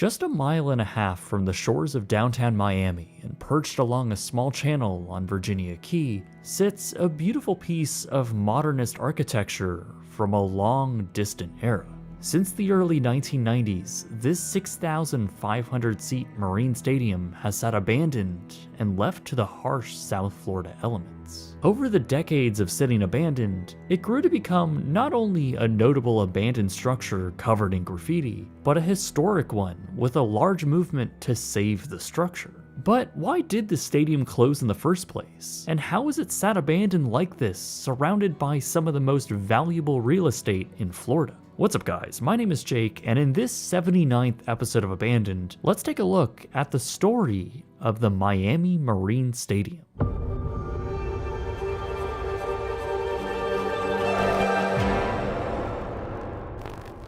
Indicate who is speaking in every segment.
Speaker 1: Just a mile and a half from the shores of downtown Miami and perched along a small channel on Virginia Key sits a beautiful piece of modernist architecture from a long, distant era. Since the early 1990s, this 6,500-seat Marine Stadium has sat abandoned and left to the harsh South Florida elements. Over the decades of sitting abandoned, it grew to become not only a notable abandoned structure covered in graffiti, but a historic one with a large movement to save the structure. But why did the stadium close in the first place? And how is it sat abandoned like this, surrounded by some of the most valuable real estate in Florida? What's up guys, my name is Jake, and in this 79th episode of Abandoned, let's take a look at the story of the Miami Marine Stadium.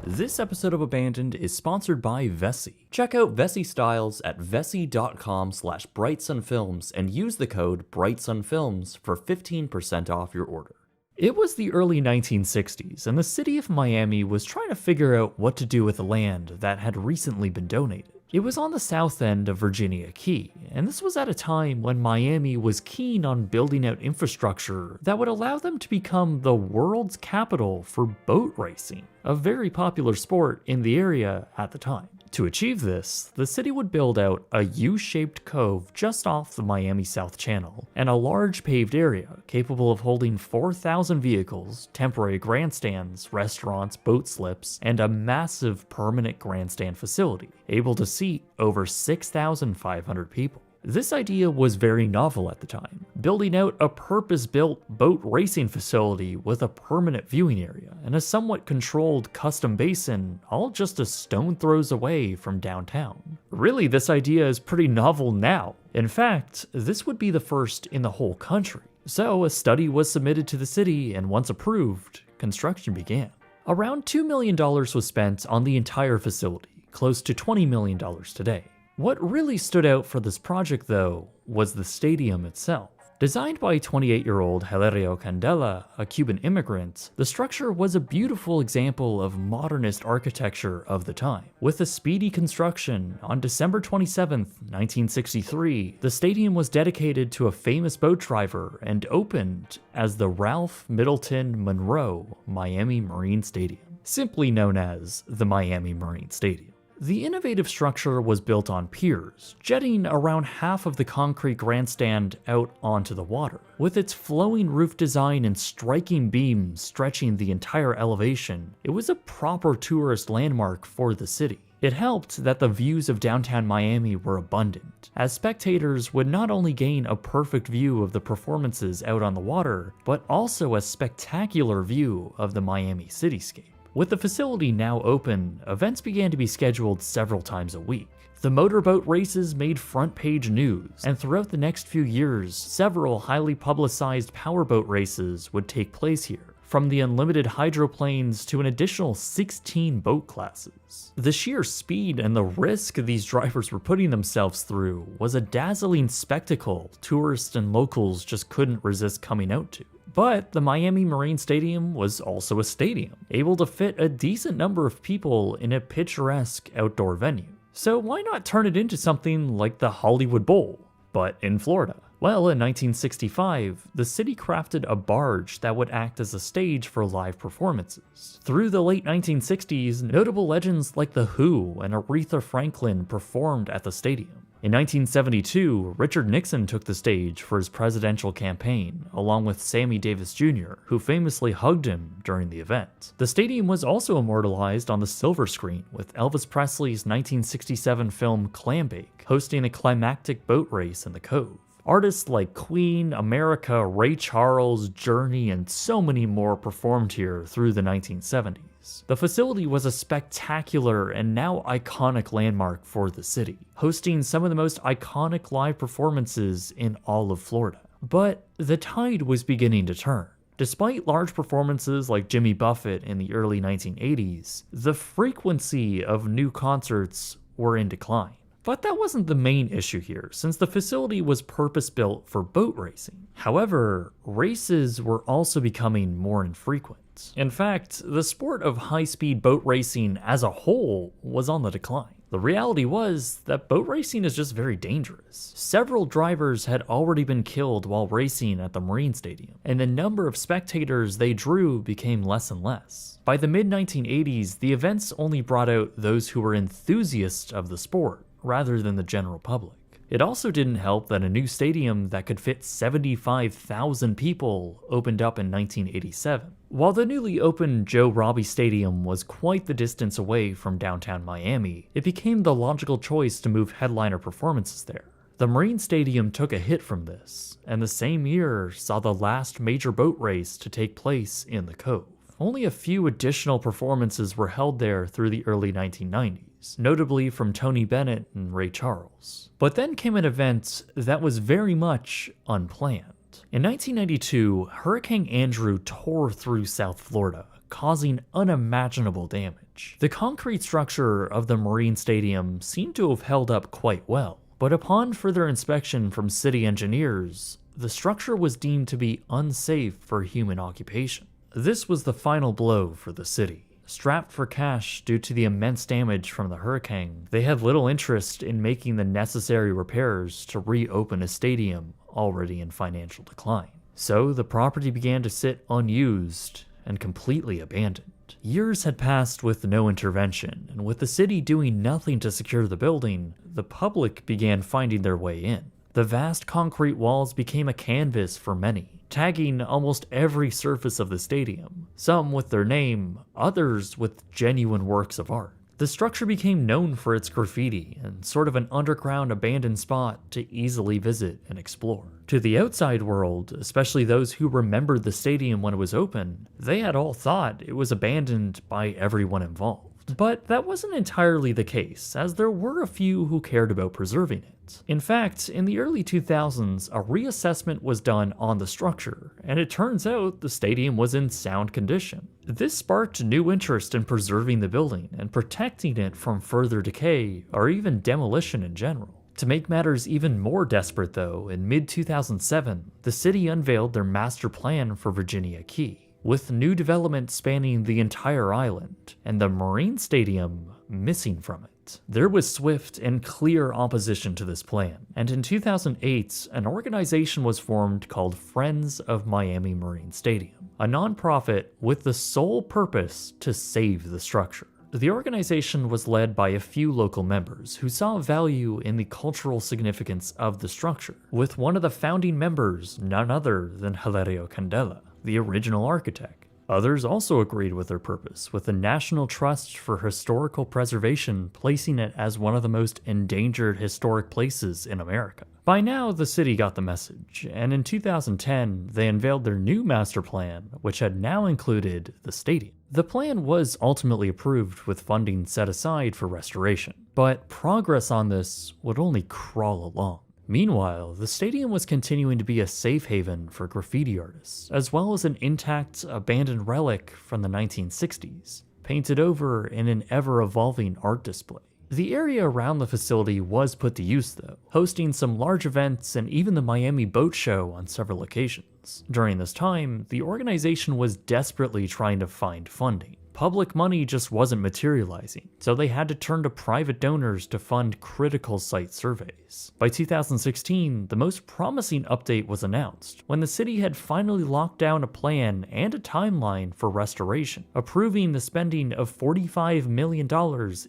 Speaker 1: This episode of Abandoned is sponsored by Vessi. Check out Vessi styles at vessi.com/brightsunfilms and use the code brightsunfilms for 15% off your order. It was the early 1960s, and the city of Miami was trying to figure out what to do with the land that had recently been donated. It was on the south end of Virginia Key, and this was at a time when Miami was keen on building out infrastructure that would allow them to become the world's capital for boat racing, a very popular sport in the area at the time. To achieve this, the city would build out a U-shaped cove just off the Miami South Channel, and a large paved area capable of holding 4,000 vehicles, temporary grandstands, restaurants, boat slips, and a massive permanent grandstand facility, able to seat over 6,500 people. This idea was very novel at the time, building out a purpose-built boat racing facility with a permanent viewing area and a somewhat controlled custom basin, all just a stone throws away from downtown. Really, this idea is pretty novel now. In fact, this would be the first in the whole country. So a study was submitted to the city, and once approved, construction began. Around $2 million was spent on the entire facility, close to $20 million today. What really stood out for this project, though, was the stadium itself. Designed by 28-year-old Hilario Candela, a Cuban immigrant, the structure was a beautiful example of modernist architecture of the time. With a speedy construction, on December 27, 1963, the stadium was dedicated to a famous boat driver and opened as the Ralph Middleton Monroe Miami Marine Stadium, simply known as the Miami Marine Stadium. The innovative structure was built on piers, jetting around half of the concrete grandstand out onto the water. With its flowing roof design and striking beams stretching the entire elevation, it was a proper tourist landmark for the city. It helped that the views of downtown Miami were abundant, as spectators would not only gain a perfect view of the performances out on the water, but also a spectacular view of the Miami cityscape. With the facility now open, events began to be scheduled several times a week. The motorboat races made front-page news, and throughout the next few years, several highly publicized powerboat races would take place here, from the unlimited hydroplanes to an additional 16 boat classes. The sheer speed and the risk these drivers were putting themselves through was a dazzling spectacle tourists and locals just couldn't resist coming out to. But the Miami Marine Stadium was also a stadium, able to fit a decent number of people in a picturesque outdoor venue. So why not turn it into something like the Hollywood Bowl, but in Florida? Well, in 1965, the city crafted a barge that would act as a stage for live performances. Through the late 1960s, notable legends like The Who and Aretha Franklin performed at the stadium. In 1972, Richard Nixon took the stage for his presidential campaign, along with Sammy Davis Jr., who famously hugged him during the event. The stadium was also immortalized on the silver screen, with Elvis Presley's 1967 film Clambake hosting a climactic boat race in the cove. Artists like Queen, America, Ray Charles, Journey, and so many more performed here through the 1970s. The facility was a spectacular and now iconic landmark for the city, hosting some of the most iconic live performances in all of Florida. But the tide was beginning to turn. Despite large performances like Jimmy Buffett in the early 1980s, the frequency of new concerts were in decline. But that wasn't the main issue here, since the facility was purpose-built for boat racing. However, races were also becoming more infrequent. In fact, the sport of high-speed boat racing as a whole was on the decline. The reality was that boat racing is just very dangerous. Several drivers had already been killed while racing at the Marine Stadium, and the number of spectators they drew became less and less. By the mid-1980s, the events only brought out those who were enthusiasts of the sport, rather than the general public. It also didn't help that a new stadium that could fit 75,000 people opened up in 1987. While the newly opened Joe Robbie Stadium was quite the distance away from downtown Miami, it became the logical choice to move headliner performances there. The Marine Stadium took a hit from this, and the same year saw the last major boat race to take place in the Cove. Only a few additional performances were held there through the early 1990s, notably from Tony Bennett and Ray Charles. But then came an event that was very much unplanned. In 1992, Hurricane Andrew tore through South Florida, causing unimaginable damage. The concrete structure of the Marine Stadium seemed to have held up quite well, but upon further inspection from city engineers, the structure was deemed to be unsafe for human occupation. This was the final blow for the city. Strapped for cash due to the immense damage from the hurricane, they had little interest in making the necessary repairs to reopen a stadium already in financial decline. So the property began to sit unused and completely abandoned. Years had passed with no intervention, and with the city doing nothing to secure the building, the public began finding their way in. The vast concrete walls became a canvas for many, tagging almost every surface of the stadium, some with their name, others with genuine works of art. The structure became known for its graffiti and sort of an underground abandoned spot to easily visit and explore. To the outside world, especially those who remembered the stadium when it was open, they had all thought it was abandoned by everyone involved. But that wasn't entirely the case, as there were a few who cared about preserving it. In fact, in the early 2000s, a reassessment was done on the structure, and it turns out the stadium was in sound condition. This sparked new interest in preserving the building and protecting it from further decay or even demolition in general. To make matters even more desperate though, in mid-2007, the city unveiled their master plan for Virginia Key, with new development spanning the entire island, and the Marine Stadium missing from it. There was swift and clear opposition to this plan, and in 2008, an organization was formed called Friends of Miami Marine Stadium, a nonprofit with the sole purpose to save the structure. The organization was led by a few local members who saw value in the cultural significance of the structure, with one of the founding members none other than Hilario Candela, the original architect. Others also agreed with their purpose, with the National Trust for Historical Preservation placing it as one of the most endangered historic places in America. By now, the city got the message, and in 2010, they unveiled their new master plan, which had now included the stadium. The plan was ultimately approved with funding set aside for restoration, but progress on this would only crawl along. Meanwhile, the stadium was continuing to be a safe haven for graffiti artists, as well as an intact, abandoned relic from the 1960s, painted over in an ever-evolving art display. The area around the facility was put to use though, hosting some large events and even the Miami Boat Show on several occasions. During this time, the organization was desperately trying to find funding. Public money just wasn't materializing, so they had to turn to private donors to fund critical site surveys. By 2016, the most promising update was announced, when the city had finally locked down a plan and a timeline for restoration, approving the spending of $45 million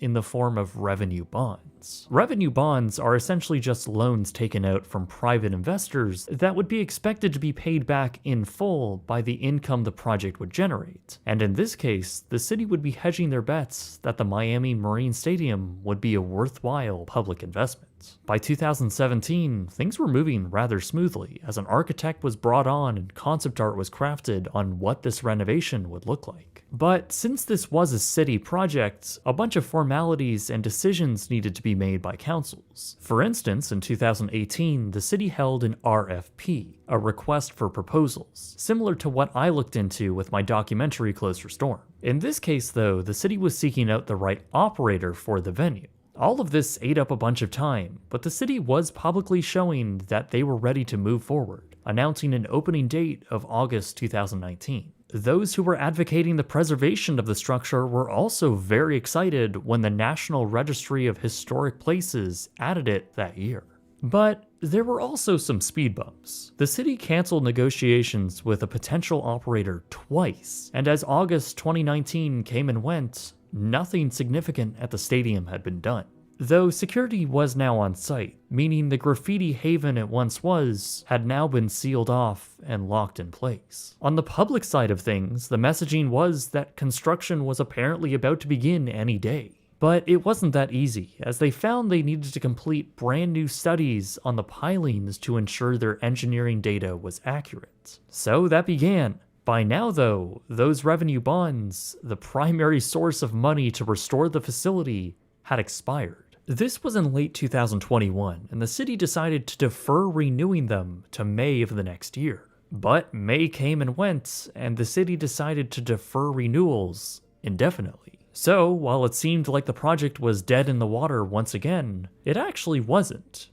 Speaker 1: in the form of revenue bonds. Revenue bonds are essentially just loans taken out from private investors that would be expected to be paid back in full by the income the project would generate, and in this case, the city would be hedging their bets that the Miami Marine Stadium would be a worthwhile public investment. By 2017, things were moving rather smoothly as an architect was brought on and concept art was crafted on what this renovation would look like. But since this was a city project, a bunch of formalities and decisions needed to be made by councils. For instance, in 2018, the city held an RFP, a request for proposals, similar to what I looked into with my documentary Closed for Storm. In this case though, the city was seeking out the right operator for the venue. All of this ate up a bunch of time, but the city was publicly showing that they were ready to move forward, announcing an opening date of August 2019. Those who were advocating the preservation of the structure were also very excited when the National Registry of Historic Places added it that year. But there were also some speed bumps. The city canceled negotiations with a potential operator twice, and as August 2019 came and went, nothing significant at the stadium had been done. Though security was now on site, meaning the graffiti haven it once was had now been sealed off and locked in place. On the public side of things, the messaging was that construction was apparently about to begin any day. But it wasn't that easy, as they found they needed to complete brand new studies on the pilings to ensure their engineering data was accurate. So that began. By now though, those revenue bonds, the primary source of money to restore the facility, had expired. This was in late 2021, and the city decided to defer renewing them to May of the next year. But May came and went, and the city decided to defer renewals indefinitely. So, while it seemed like the project was dead in the water once again, it actually wasn't.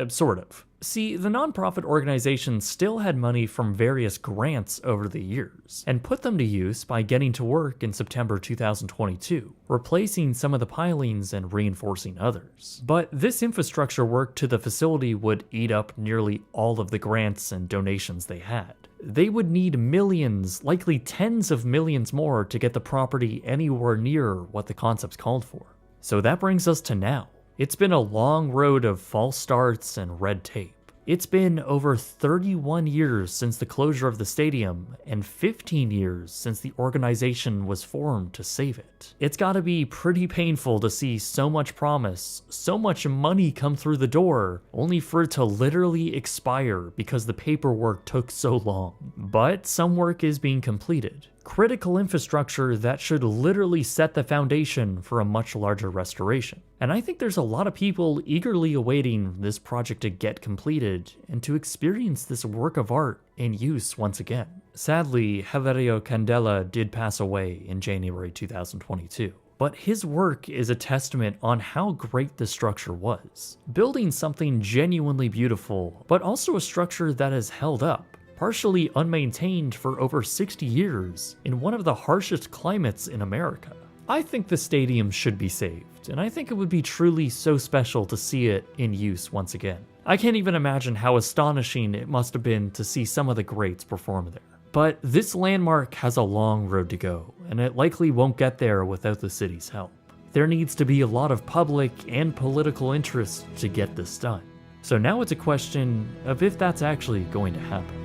Speaker 1: Sort of. See, the nonprofit organization still had money from various grants over the years, and put them to use by getting to work in September 2022, replacing some of the pilings and reinforcing others. But this infrastructure work to the facility would eat up nearly all of the grants and donations they had. They would need millions, likely tens of millions more to get the property anywhere near what the concepts called for. So that brings us to now. It's been a long road of false starts and red tape. It's been over 31 years since the closure of the stadium, and 15 years since the organization was formed to save it. It's gotta be pretty painful to see so much promise, so much money come through the door, only for it to literally expire because the paperwork took so long. But some work is being completed. Critical infrastructure that should literally set the foundation for a much larger restoration. And I think there's a lot of people eagerly awaiting this project to get completed and to experience this work of art in use once again. Sadly, Javier Candela did pass away in January 2022. But his work is a testament on how great this structure was. Building something genuinely beautiful, but also a structure that has held up, partially unmaintained for over 60 years in one of the harshest climates in America. I think the stadium should be saved, and I think it would be truly so special to see it in use once again. I can't even imagine how astonishing it must have been to see some of the greats perform there. But this landmark has a long road to go, and it likely won't get there without the city's help. There needs to be a lot of public and political interest to get this done. So now it's a question of if that's actually going to happen.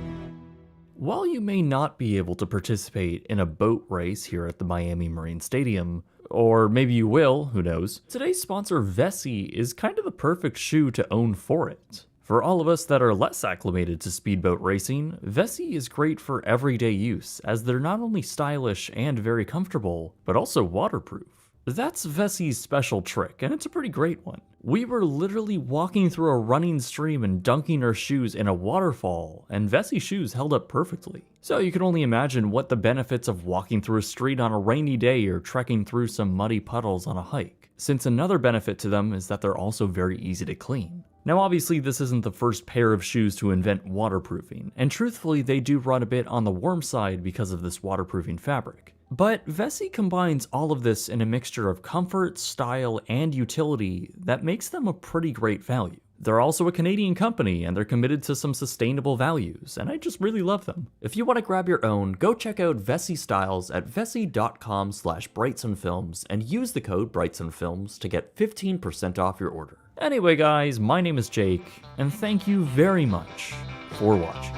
Speaker 1: While you may not be able to participate in a boat race here at the Miami Marine Stadium, or maybe you will, who knows, today's sponsor Vessi is kind of the perfect shoe to own for it. For all of us that are less acclimated to speedboat racing, Vessi is great for everyday use, as they're not only stylish and very comfortable, but also waterproof. That's Vessi's special trick, and it's a pretty great one. We were literally walking through a running stream and dunking our shoes in a waterfall, and Vessi shoes held up perfectly. So you can only imagine what the benefits of walking through a street on a rainy day or trekking through some muddy puddles on a hike, since another benefit to them is that they're also very easy to clean. Now obviously this isn't the first pair of shoes to invent waterproofing, and truthfully they do run a bit on the warm side because of this waterproofing fabric. But Vessi combines all of this in a mixture of comfort, style, and utility that makes them a pretty great value. They're also a Canadian company, and they're committed to some sustainable values, and I just really love them. If you want to grab your own, go check out Vessi Styles at vessi.com/brightsonfilms and use the code brightsonfilms to get 15% off your order. Anyway guys, my name is Jake, and thank you very much for watching.